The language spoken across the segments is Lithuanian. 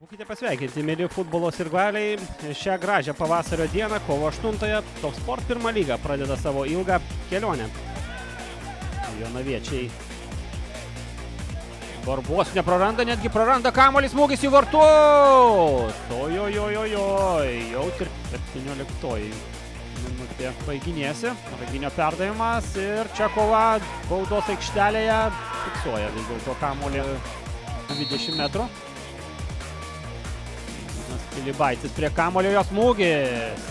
Būkite pasveikinti, mėly futbolo sirgaliai. Šią gražią pavasario dieną, kovo 8-ąją, Top Sport 1 lyga pradeda savo ilgą kelionę. Jonaviečiai Barbos nepraranda, netgi praranda kamuolį, smūgis į vartus. Ojojojojoj, jau 17 minutė baiginėsi. Raginio perdavimas ir čia kova baudos aikštelėje fiksuoja vis dėlto kamuolį 20 metrų. Pilibaitis prie kamulio, jos smūgis.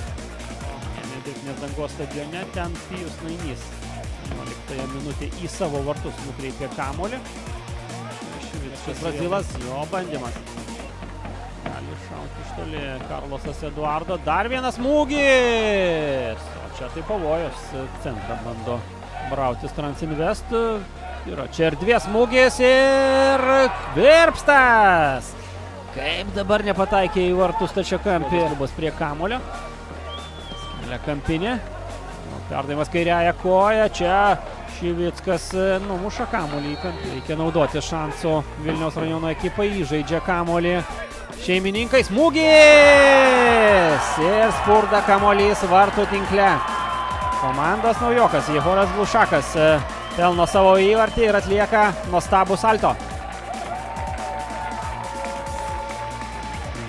Dirbtinės dangos stadione, ten Pijus Nainys 11 minutė į savo vartus nukreipė kamulį. Šis Brazilas, jo bandymas. Gali šauti iš toli Karlosas Eduardo, dar vienas smūgis. O čia tai pavojus, centrą bando brautis Transinvest. Yra čia ir dvies smūgis ir Virpstas. Kaip dabar nepataikė į vartus stačiakampį. Bus prie kamulio. Skelia kampinė. Perdavimas kairiąją koją. Čia Šivickas numuša kamulį į kampį. Reikia naudoti šansų Vilniaus rajono ekipai. Įžaidžia kamulį šeimininkai. Smūgis! Ir spurda kamuolys vartų tinkle. Komandos naujokas Jehoras Glušakas pelno savo įvartį ir atlieka nuostabų salto.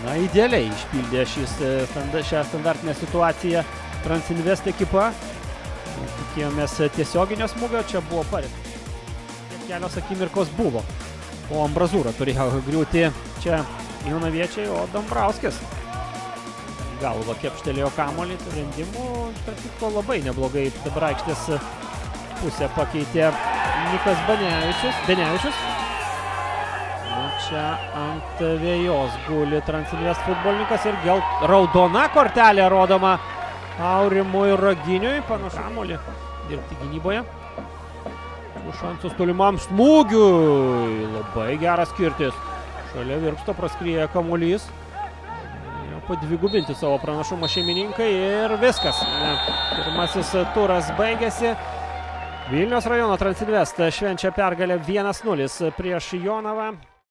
Na, idealiai išpildė šią standartinę situaciją Transinvest ekipa. Tikėjomės tiesioginio smūgio, čia buvo parėta. Kelios akimirkos buvo. O ambrazūra turėjo griūti čia Jonaviečiai, o Dambrauskis galva kepštelėjo kamuolį. Sprendimų, tarp kitko, labai neblogai dabar aikštės pusę pakeitė Nikas Benevičius. Čia ant vėjos guli Transinvest futbolininkas ir raudona kortelė rodoma Aurimui Raginiui. Panašu kamuolį dirbti gynyboje. Šansas tolimam smūgiui. Labai geras kirtis. Šalia Virpsto praskrieja kamuolys. Padvigubinti savo pranašumą šeimininkai ir viskas. Pirmasis turas baigėsi. Vilniaus rajono Transinvest švenčia pergalę 1-0 prieš Jonavą.